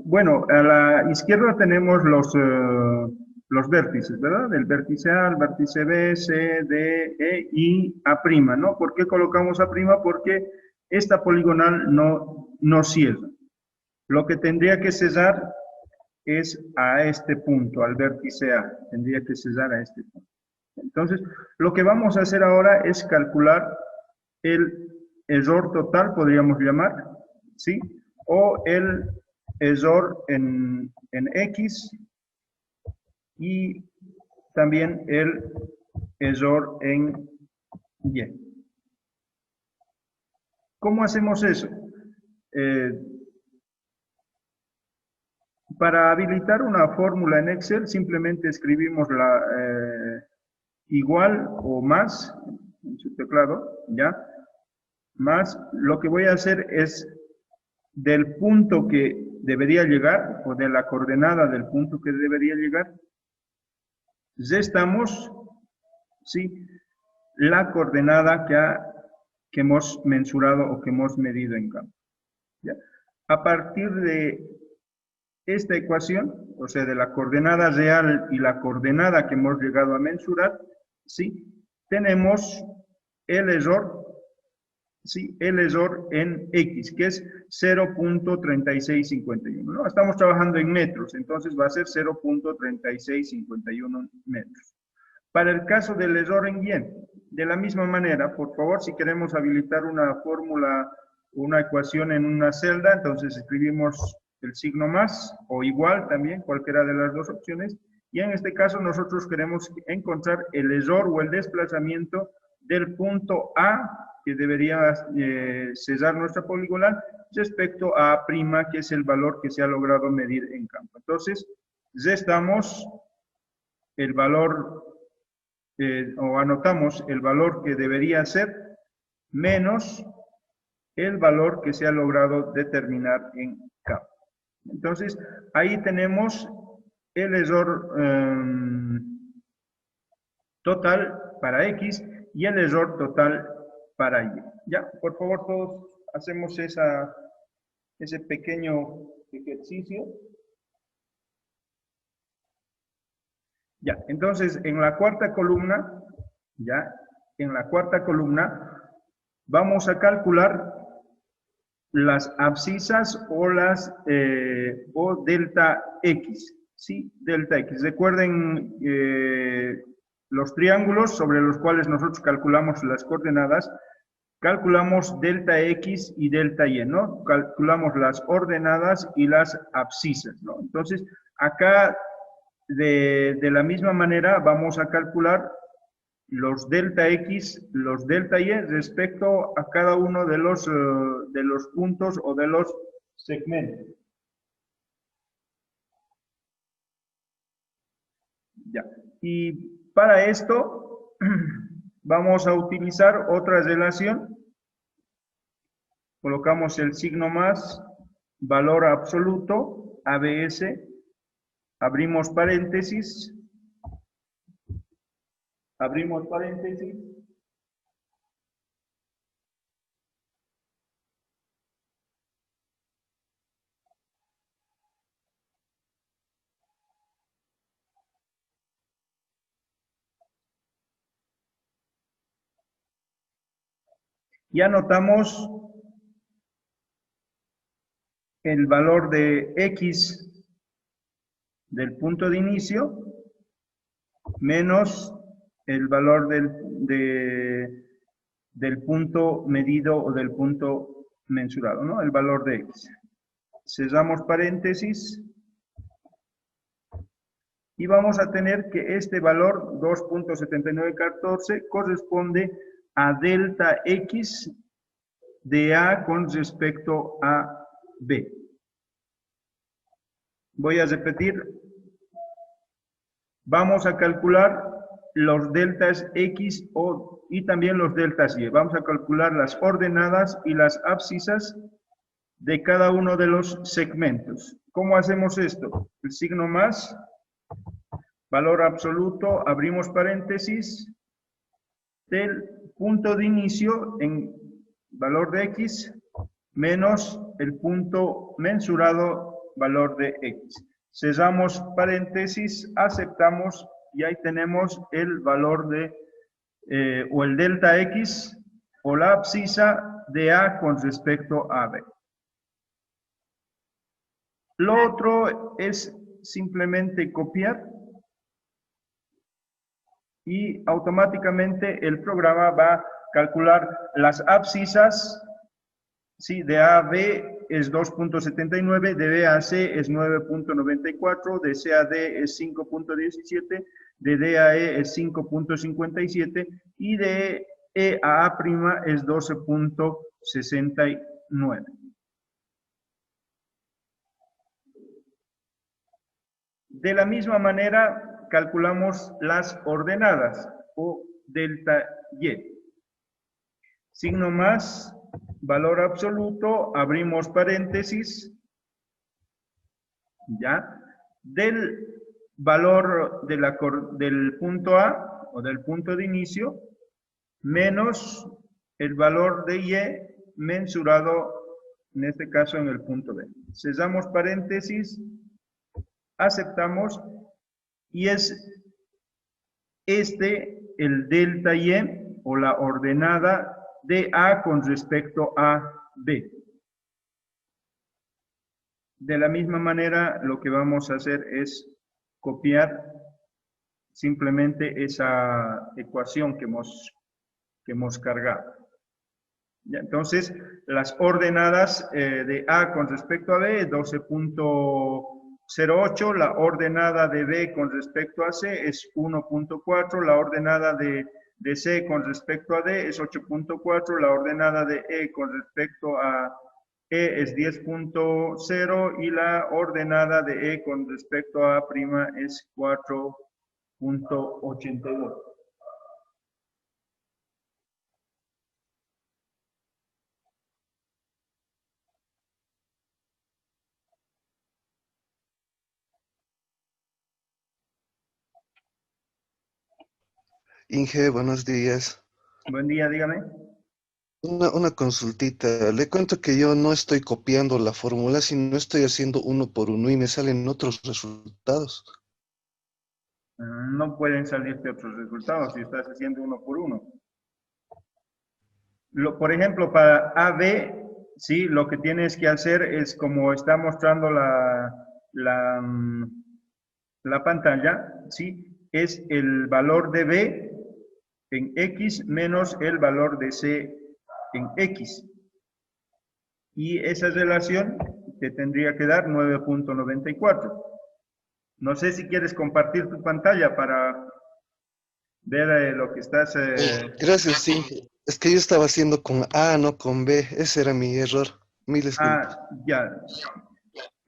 Bueno, a la izquierda tenemos los vértices, ¿verdad? El vértice A, el vértice B, C, D, E y A', ¿no? ¿Por qué colocamos A'? Porque esta poligonal no cierra. Lo que tendría que cesar es a este punto, al vértice A. Tendría que cesar a este punto. Entonces, lo que vamos a hacer ahora es calcular el error total, podríamos llamar, ¿sí? O el error en X y también el error en Y. ¿Cómo hacemos eso? Eh, para habilitar una fórmula en Excel, simplemente escribimos la igual o más en su teclado, ¿ya? Más, lo que voy a hacer es del punto que debería llegar, o de la coordenada del punto que debería llegar, restamos, ¿sí?, la coordenada que hemos mensurado o que hemos medido en campo. ¿Ya? A partir de esta ecuación, o sea, de la coordenada real y la coordenada que hemos llegado a mensurar, ¿sí?, tenemos el error, ¿sí?, el error en X, que es 0.3651, ¿no? Estamos trabajando en metros, entonces va a ser 0.3651 metros. Para el caso del error en Y, de la misma manera, por favor, si queremos habilitar una fórmula, una ecuación en una celda, entonces escribimos el signo más o igual también, cualquiera de las dos opciones, y en este caso nosotros queremos encontrar el error o el desplazamiento del punto A, que debería cesar nuestra poligonal, respecto a A', que es el valor que se ha logrado medir en campo. Entonces, restamos el valor o anotamos el valor que debería ser menos el valor que se ha logrado determinar en campo. Entonces, ahí tenemos el error total para X y el error total para Y. Ya, por favor, todos hacemos ese pequeño ejercicio. Ya, entonces en la cuarta columna, ya, en la cuarta columna vamos a calcular las abscisas o o delta X, ¿sí? Delta X. Recuerden los triángulos sobre los cuales nosotros calculamos las coordenadas, calculamos delta X y delta Y, ¿no? Calculamos las ordenadas y las abscisas, ¿no? Entonces, acá de la misma manera vamos a calcular los delta X, los delta Y respecto a cada uno de los puntos o de los segmentos. Ya. Y para esto vamos a utilizar otra relación. Colocamos el signo más, valor absoluto, ABS, abrimos paréntesis, y anotamos el valor de X del punto de inicio menos el valor del punto medido o del punto mensurado, ¿no? El valor de X. Cerramos paréntesis y vamos a tener que este valor 2.7914 corresponde a delta X de A con respecto a B. Voy a repetir. Vamos a calcular los deltas X y también los deltas Y. Vamos a calcular las ordenadas y las abscisas de cada uno de los segmentos. ¿Cómo hacemos esto? El signo más, valor absoluto, abrimos paréntesis, del punto de inicio en valor de X menos el punto mensurado valor de X. Cerramos paréntesis, aceptamos y ahí tenemos el valor de, o el delta X o la abscisa de A con respecto a B. Lo otro es simplemente copiar y automáticamente el programa va a calcular las abscisas, ¿sí? De A a B es 2.79, de B a C es 9.94, de C a D es 5.17, de D a E es 5.57 y de E a A' es 12.69. De la misma manera, calculamos las ordenadas o delta Y. Signo más, valor absoluto, abrimos paréntesis, ¿ya? Del valor de del punto A o del punto de inicio, menos el valor de Y mensurado, en este caso, en el punto B. Cerramos paréntesis, aceptamos, y es el delta Y o la ordenada de A con respecto a B. De la misma manera, lo que vamos a hacer es copiar simplemente esa ecuación que hemos cargado. ¿Ya? Entonces, las ordenadas de A con respecto a B es 12.08, la ordenada de B con respecto a C es 1.4, la ordenada de C con respecto a D es 8.4, la ordenada de E con respecto a E es 10.0 y la ordenada de E con respecto a A' es 4.82. Inge, buenos días. Buen día, dígame. Una consultita. Le cuento que yo no estoy copiando la fórmula, sino estoy haciendo uno por uno y me salen otros resultados. No pueden salirte otros resultados si estás haciendo uno por uno. Por ejemplo, para AB, sí, lo que tienes que hacer es, como está mostrando la pantalla, sí, es el valor de B en X menos el valor de C en X. Y esa relación te tendría que dar 9.94. No sé si quieres compartir tu pantalla para ver lo que estás... Gracias, Inge. Es que yo estaba haciendo con A, no con B. Ese era mi error. Mil disculpas. Ya.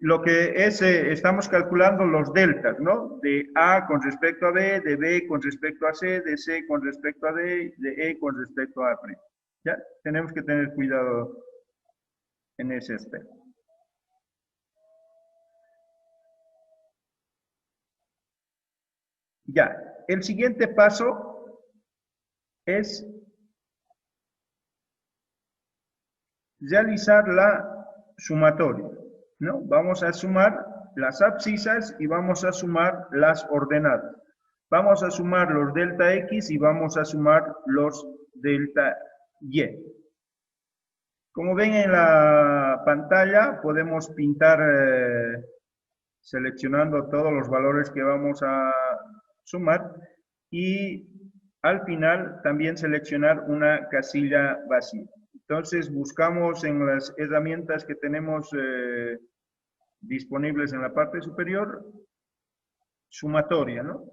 Lo que es, estamos calculando los deltas, ¿no? De A con respecto a B, de B con respecto a C, de C con respecto a D, de E con respecto a A'. Ya, tenemos que tener cuidado en ese aspecto. Ya, el siguiente paso es realizar la sumatoria, ¿no? Vamos a sumar las abscisas y vamos a sumar las ordenadas. Vamos a sumar los delta X y vamos a sumar los delta Y. Como ven en la pantalla, podemos pintar seleccionando todos los valores que vamos a sumar y al final también seleccionar una casilla vacía. Entonces buscamos en las herramientas que tenemos disponibles en la parte superior, sumatoria, ¿no?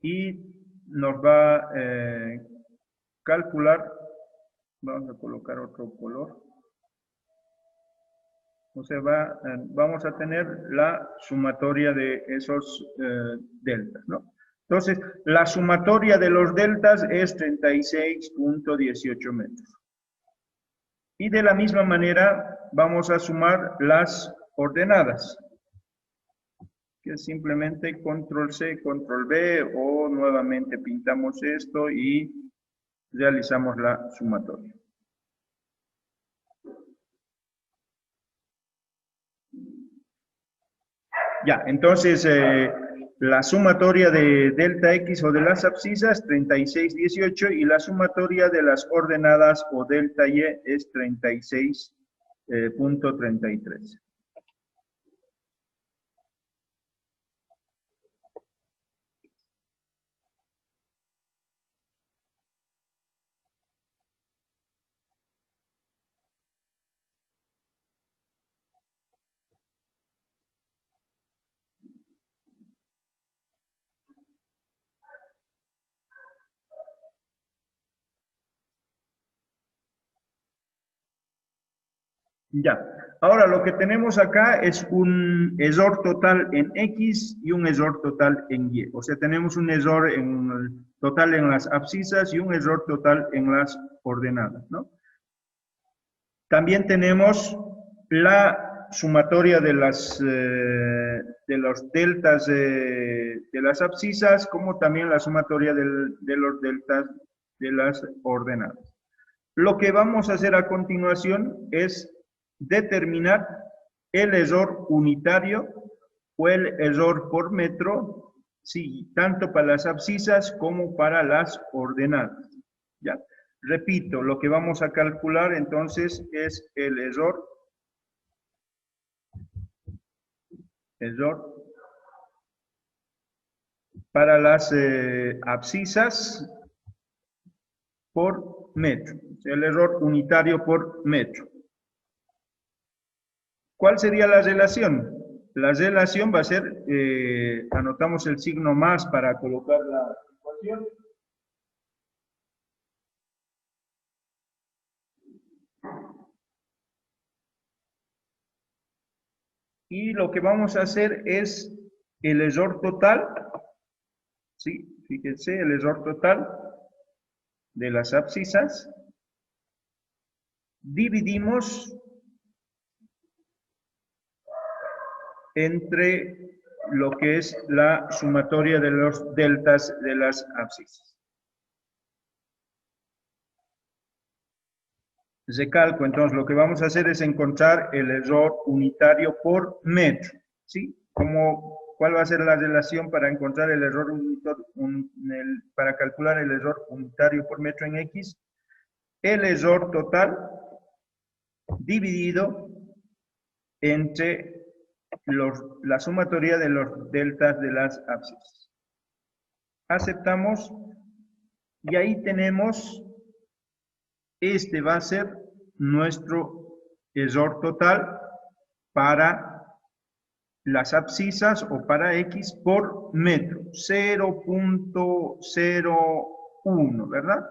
Y nos va a calcular, vamos a colocar otro color. O sea, vamos a tener la sumatoria de esos deltas, ¿no? Entonces, la sumatoria de los deltas es 36.18 metros. Y de la misma manera vamos a sumar las ordenadas, que es simplemente control C, control V, o nuevamente pintamos esto y realizamos la sumatoria. Ya, entonces la sumatoria de delta X o de las abscisas 36,18 y la sumatoria de las ordenadas o delta Y es 36,33. Ya, ahora lo que tenemos acá es un ESOR total en X y un ESOR total en Y. O sea, tenemos un ESOR total en las abscisas y un ESOR total en las ordenadas, ¿no? También tenemos la sumatoria de los deltas de las abscisas, como también la sumatoria de los deltas de las ordenadas. Lo que vamos a hacer a continuación es determinar el ESOR unitario o el ESOR por metro, sí, tanto para las abscisas como para las ordenadas. ¿Ya? Repito, lo que vamos a calcular entonces es el ESOR para las abscisas por metro, el ESOR unitario por metro. ¿Cuál sería la relación? La relación va a ser, anotamos el signo más para colocar la ecuación. Y lo que vamos a hacer es el ESOR total, ¿sí? Fíjense, el ESOR total de las abscisas, dividimos entre lo que es la sumatoria de los deltas de las abscisas. Recalco, entonces lo que vamos a hacer es encontrar el ESOR unitario por metro, ¿sí? ¿Cuál va a ser la relación para encontrar el ESOR unitario, para calcular el ESOR unitario por metro en X? El ESOR total dividido entre la sumatoria de los deltas de las abscisas. Aceptamos y ahí tenemos, este va a ser nuestro ESOR total para las abscisas o para X por metro, 0.01, ¿verdad?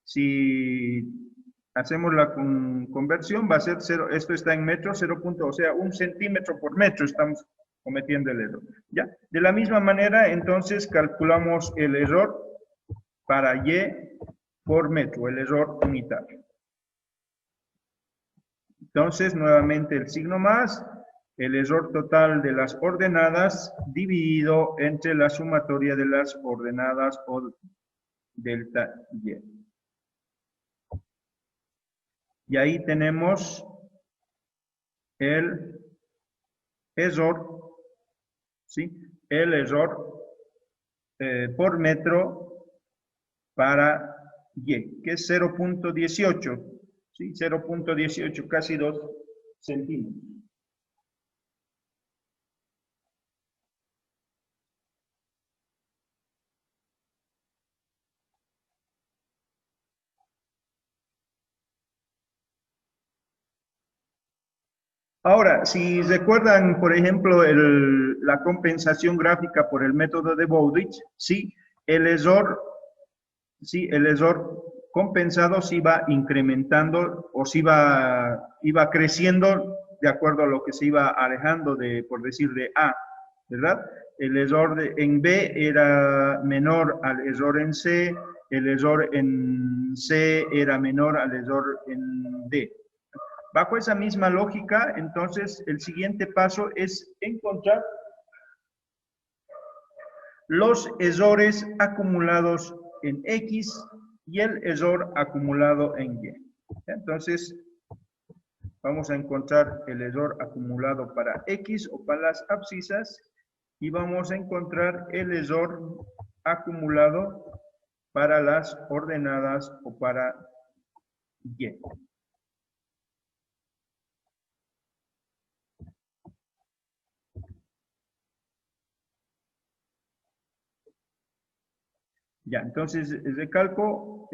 Si hacemos la conversión, va a ser 0, esto está en metros, 0. O sea, 1 centímetro por metro estamos cometiendo el error. ¿Ya? De la misma manera, entonces, calculamos el error para Y por metro, el error unitario. Entonces, nuevamente el signo más, el error total de las ordenadas dividido entre la sumatoria de las ordenadas o delta Y. Y ahí tenemos el ESOR, ¿sí? El ESOR por metro para Y, que es 0.18, ¿sí? 0.18, casi 2 centímetros. Ahora, si recuerdan, por ejemplo, la compensación gráfica por el método de Bowditch, ¿sí? El ESOR compensado sí va incrementando o sí iba creciendo de acuerdo a lo que se iba alejando por decir, de A, ¿verdad? El ESOR en B era menor al ESOR en C, el ESOR en C era menor al ESOR en D. Bajo esa misma lógica, entonces, el siguiente paso es encontrar los ESORes acumulados en X y el ESOR acumulado en Y. Entonces, vamos a encontrar el ESOR acumulado para X o para las abscisas y vamos a encontrar el error acumulado para las ordenadas o para Y. Ya, entonces recalco,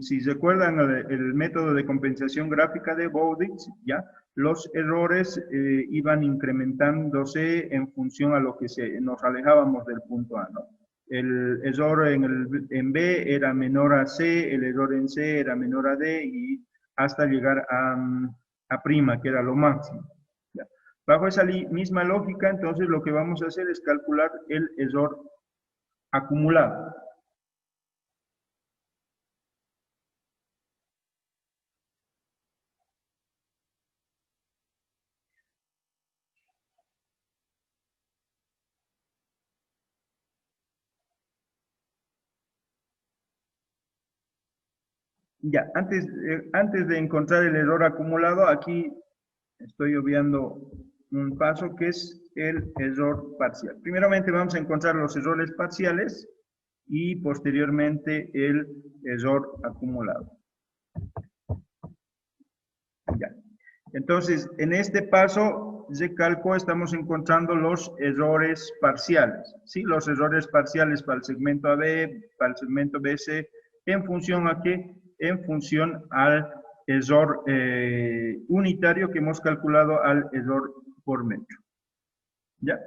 si recuerdan el método de compensación gráfica de Bowditch, ya, los errores iban incrementándose en función a lo que nos alejábamos del punto A, ¿no? El error en B era menor a C, el error en C era menor a D y hasta llegar a prima, que era lo máximo. ¿Ya? Bajo esa misma lógica, entonces lo que vamos a hacer es calcular el error acumulado. Ya, antes de encontrar el error acumulado, aquí estoy obviando un paso que es el error parcial. Primeramente vamos a encontrar los errores parciales y posteriormente el error acumulado. Ya. Entonces, en este paso de cálculo estamos encontrando los errores parciales, ¿sí? Los errores parciales para el segmento AB, para el segmento BC, ¿en función a qué? En función al error unitario que hemos calculado al error por metro. ¿Ya?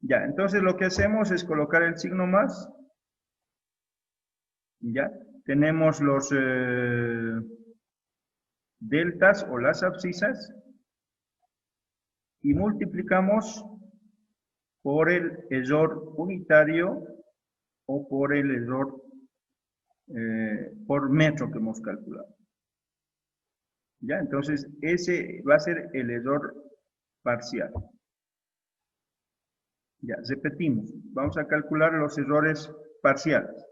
Ya, entonces lo que hacemos es colocar el signo más. Ya, tenemos los deltas o las abscisas y multiplicamos por el error unitario o por el error por metro que hemos calculado. ¿Ya? Entonces, ese va a ser el error parcial. Ya, repetimos. Vamos a calcular los errores parciales.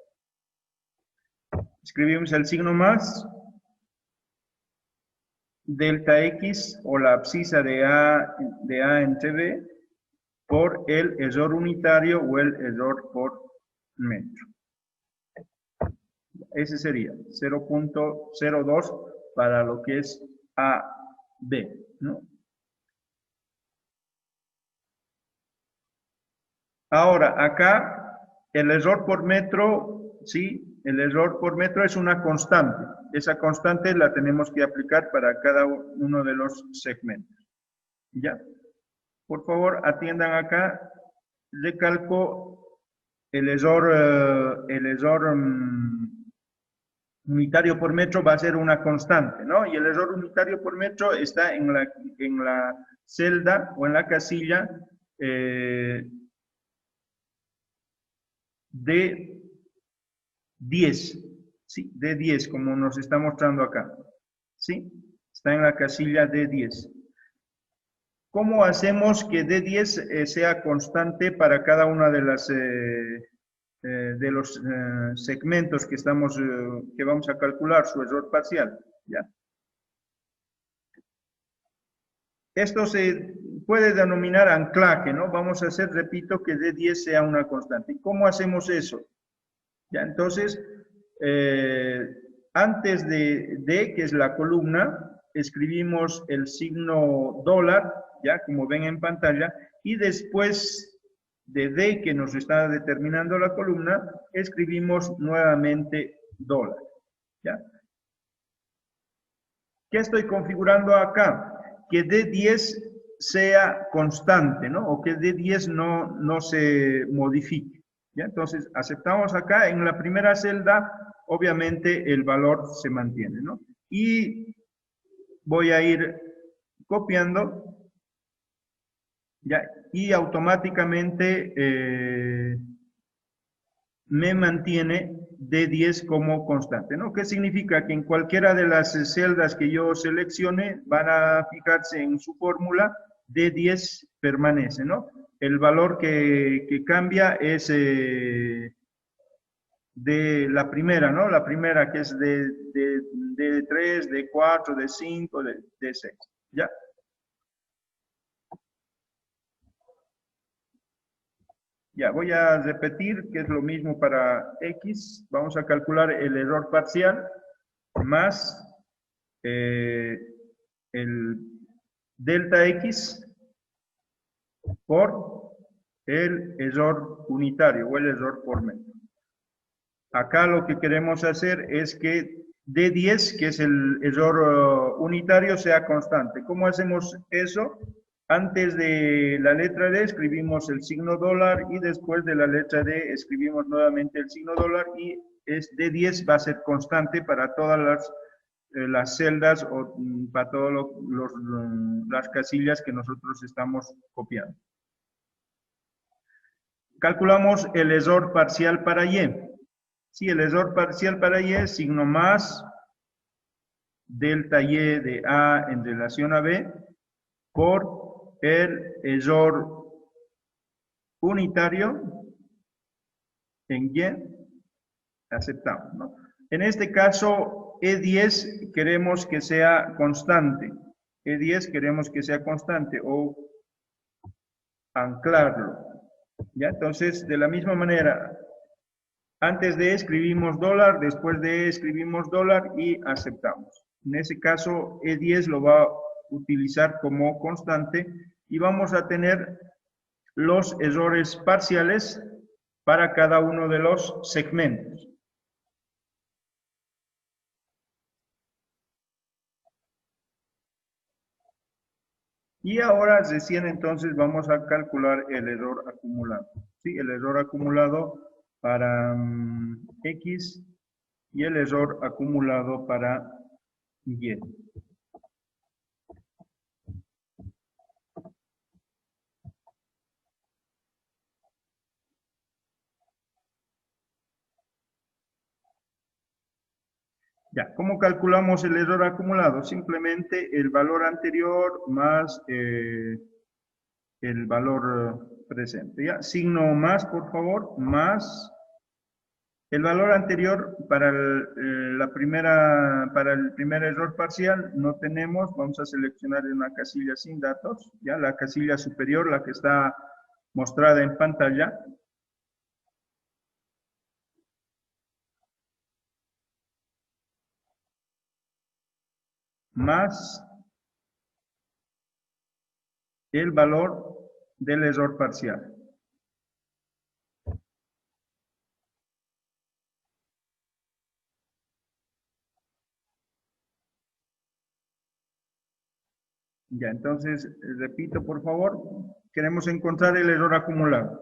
Escribimos el signo más, delta X o la abscisa de A entre B por el error unitario o el error por metro. Ese sería 0.02 para lo que es AB, ¿no? Ahora, acá, el error por metro, sí, el error por metro es una constante. Esa constante la tenemos que aplicar para cada uno de los segmentos. ¿Ya? Por favor, atiendan acá. Recalco el error unitario por metro va a ser una constante, ¿no? Y el error unitario por metro está en la celda o en la casilla de 10, ¿sí? De 10, como nos está mostrando acá, ¿sí? Está en la casilla de 10. ¿Cómo hacemos que D10 sea constante para cada una de las de los segmentos que que vamos a calcular su error parcial? ¿Ya? Esto se puede denominar anclaje, ¿no? Vamos a hacer, repito, que D10 sea una constante. ¿Cómo hacemos eso? ¿Ya? Entonces, antes de D, que es la columna, escribimos el signo dólar, ya como ven en pantalla, y después de D, que nos está determinando la columna, escribimos nuevamente dólar, ¿ya? ¿Qué estoy configurando acá? Que D10 sea constante, ¿no? O que D10 no se modifique, ¿ya? Entonces, aceptamos acá, en la primera celda, obviamente el valor se mantiene, ¿no? Y voy a ir copiando, ¿ya? Y automáticamente me mantiene D10 como constante, ¿no? ¿Qué significa? Que en cualquiera de las celdas que yo seleccione van a fijarse en su fórmula, D10 permanece, ¿no? El valor que cambia es de la primera, ¿no? La primera que es de 3, de 4, de 5, de 6. ¿Ya? Ya, voy a repetir que es lo mismo para X. Vamos a calcular el error parcial más el delta X por el error unitario o el error por metro. Acá lo que queremos hacer es que D10, que es el error unitario, sea constante. ¿Cómo hacemos eso? Antes de la letra D escribimos el signo dólar y después de la letra D escribimos nuevamente el signo dólar y D10 va a ser constante para todas las celdas o para todas las casillas que nosotros estamos copiando. Calculamos el error parcial para Y. Sí, el error parcial para Y es signo más delta Y de A en relación a B por el error unitario en Y. Aceptamos, ¿no? En este caso, E10 queremos que sea constante. E10 queremos que sea constante o anclarlo. ¿Ya? Entonces, de la misma manera, antes de escribimos dólar, después de escribimos dólar y aceptamos. En ese caso, E10 lo va a utilizar como constante y vamos a tener los errores parciales para cada uno de los segmentos. Y ahora recién entonces vamos a calcular el error acumulado. ¿Sí? El error acumulado para X y el error acumulado para Y. Ya, ¿cómo calculamos el error acumulado? Simplemente el valor anterior más el valor presente. ¿Ya? Signo más, por favor, más el valor anterior para para el primer error parcial no tenemos, vamos a seleccionar una casilla sin datos, ya la casilla superior, la que está mostrada en pantalla. Más el valor del error parcial. Ya, entonces, repito, por favor, queremos encontrar el error acumulado,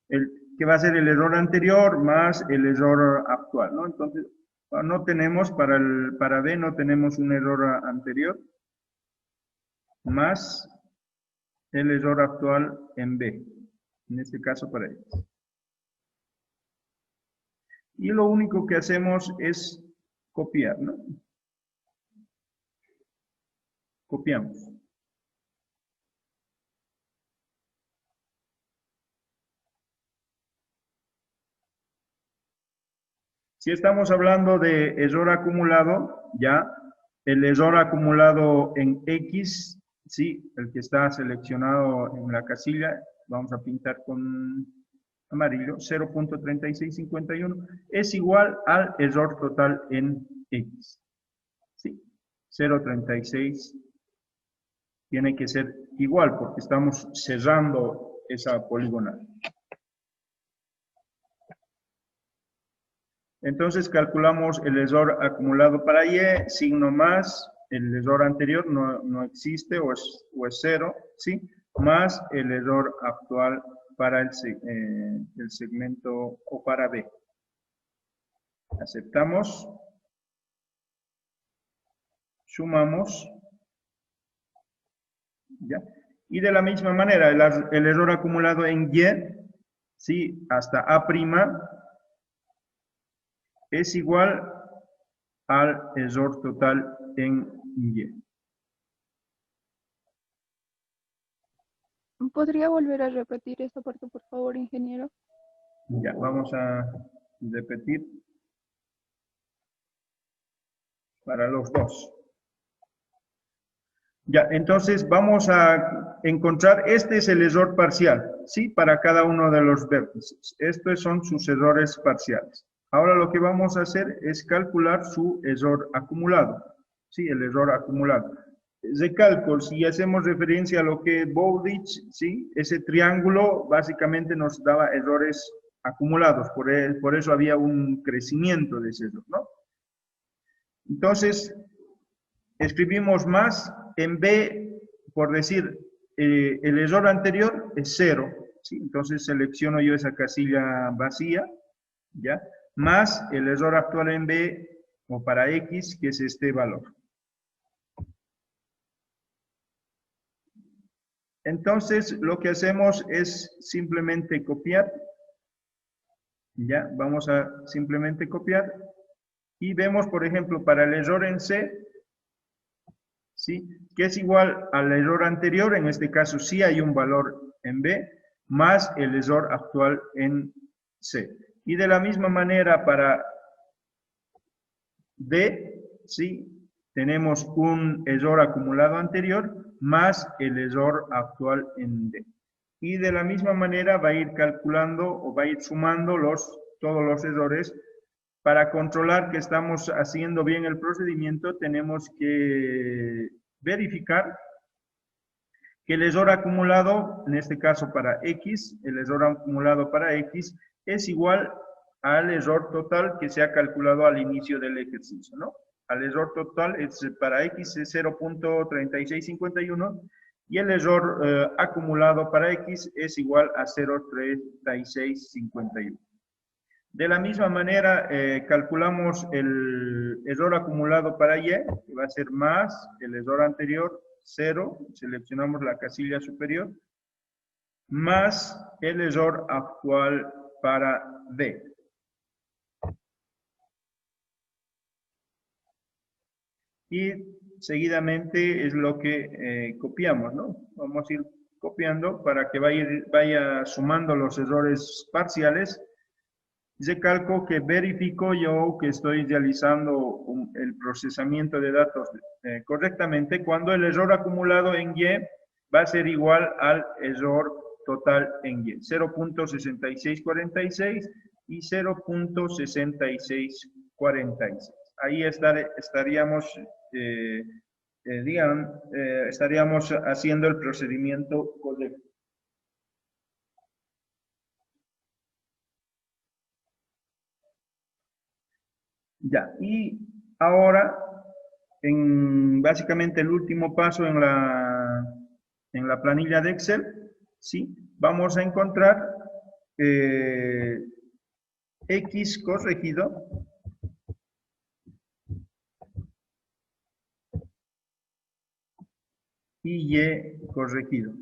que va a ser el error anterior más el error actual, ¿no? Entonces, no tenemos, para B no tenemos un error anterior, más el error actual en B, en este caso para X. Y lo único que hacemos es copiar, ¿no? Copiamos. Si estamos hablando de error acumulado, ya, el error acumulado en X, sí, el que está seleccionado en la casilla, vamos a pintar con amarillo, 0.3651, es igual al error total en X. Sí, 0.36 tiene que ser igual porque estamos cerrando esa poligonal. Entonces calculamos el error acumulado para Y, signo más, el error anterior no existe o es 0, ¿sí? Más el error actual para el segmento o para B. Aceptamos. Sumamos. ¿Ya? Y de la misma manera, el error acumulado en Y, ¿sí? Hasta A', es igual al error total en Y. ¿Podría volver a repetir esta parte, por favor, ingeniero? Ya, vamos a repetir para los dos. Ya, entonces vamos a encontrar, este es el error parcial, ¿sí? Para cada uno de los vértices. Estos son sus errores parciales. Ahora lo que vamos a hacer es calcular su error acumulado, ¿sí? El error acumulado. Recalco, si hacemos referencia a lo que es Bowditch, ¿sí? Ese triángulo básicamente nos daba errores acumulados, por eso había un crecimiento de ese error, ¿no? Entonces, escribimos más en B, por decir, el error anterior es 0, ¿sí? Entonces selecciono yo esa casilla vacía, ¿ya? Más el error actual en B, o para X, que es este valor. Entonces, lo que hacemos es simplemente copiar, ¿ya? Vamos a simplemente copiar, y vemos, por ejemplo, para el error en C, ¿sí? Que es igual al error anterior, en este caso sí hay un valor en B, más el error actual en C. Y de la misma manera para D, ¿sí? Tenemos un error acumulado anterior, más el error actual en D. Y de la misma manera va a ir calculando o va a ir sumando todos los errores. Para controlar que estamos haciendo bien el procedimiento, tenemos que verificar que el error acumulado, en este caso para X, el error acumulado para X es igual al error total que se ha calculado al inicio del ejercicio, ¿no? Al error total para X es 0.3651 y el error acumulado para X es igual a 0.3651. De la misma manera, calculamos el error acumulado para Y, que va a ser más el error anterior, 0, seleccionamos la casilla superior, más el error actual para D. Y seguidamente es lo que copiamos, ¿no? Vamos a ir copiando para que vaya sumando los errores parciales. Recalco que verifico yo que estoy realizando el procesamiento de datos correctamente cuando el error acumulado en Y va a ser igual al error total en Y, 0.6646 y 0.6646. Ahí estaríamos, estaríamos haciendo el procedimiento correcto. Ya, y ahora, básicamente el último paso en la planilla de Excel, ¿sí? Vamos a encontrar X corregido y Y corregido.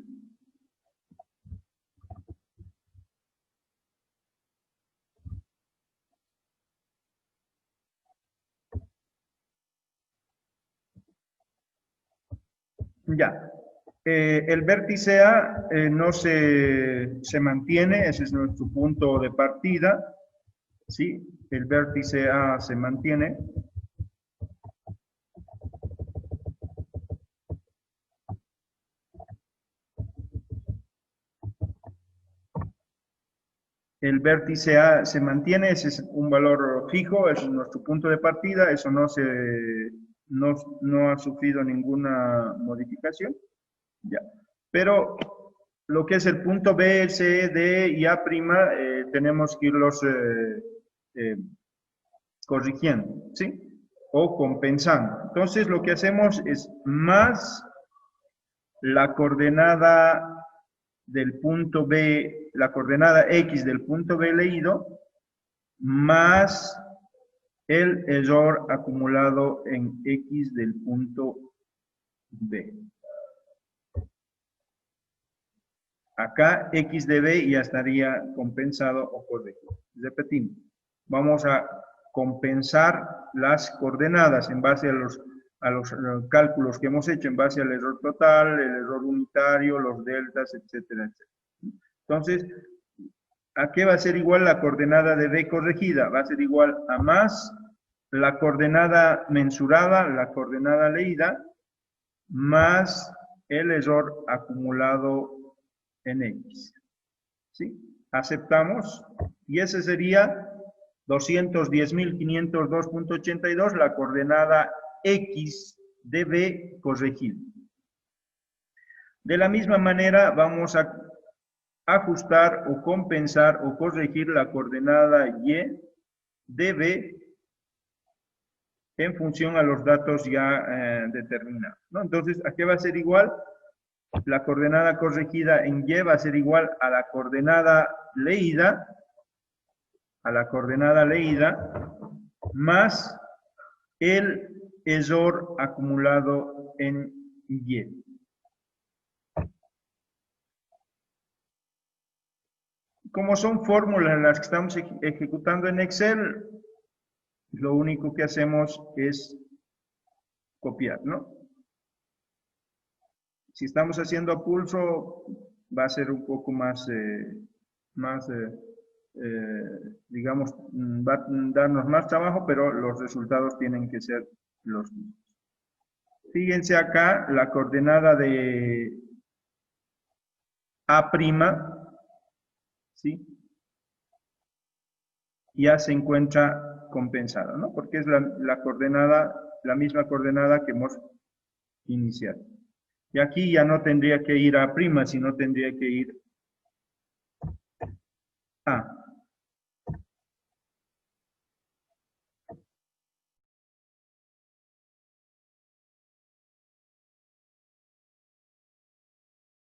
Ya, el vértice A no se mantiene, ese es nuestro punto de partida, ¿sí? El vértice A se mantiene. El vértice A se mantiene, ese es un valor fijo, ese es nuestro punto de partida, eso no ha sufrido ninguna modificación. Ya. Pero lo que es el punto B, C, D y A', tenemos que irlos corrigiendo, ¿sí? O compensando. Entonces lo que hacemos es más la coordenada del punto B, la coordenada X del punto B leído, más el error acumulado en X del punto B. Acá X de B ya estaría compensado o corregido. Repetimos, vamos a compensar las coordenadas en base a los cálculos que hemos hecho, en base al error total, el error unitario, los deltas, etcétera, etcétera. Entonces, ¿A qué va a ser igual la coordenada de B corregida? Va a ser igual a más la coordenada mensurada, la coordenada leída, más el error acumulado en X. ¿Sí? Aceptamos. Y ese sería 210.502.82, la coordenada X de B corregida. De la misma manera, vamos a ajustar o compensar o corregir la coordenada Y de B en función a los datos ya determinados, ¿no? Entonces, ¿a qué va a ser igual? La coordenada corregida en Y va a ser igual a la coordenada leída, más el error acumulado en Y. Como son fórmulas las que estamos ejecutando en Excel, lo único que hacemos es copiar, ¿no? Si estamos haciendo a pulso, va a ser un poco más, digamos, va a darnos más trabajo, pero los resultados tienen que ser los mismos. Fíjense acá, la coordenada de A', ¿sí? Ya se encuentra compensada, ¿no? Porque es la coordenada, la misma coordenada que hemos iniciado. Y aquí ya no tendría que ir A', sino tendría que ir A.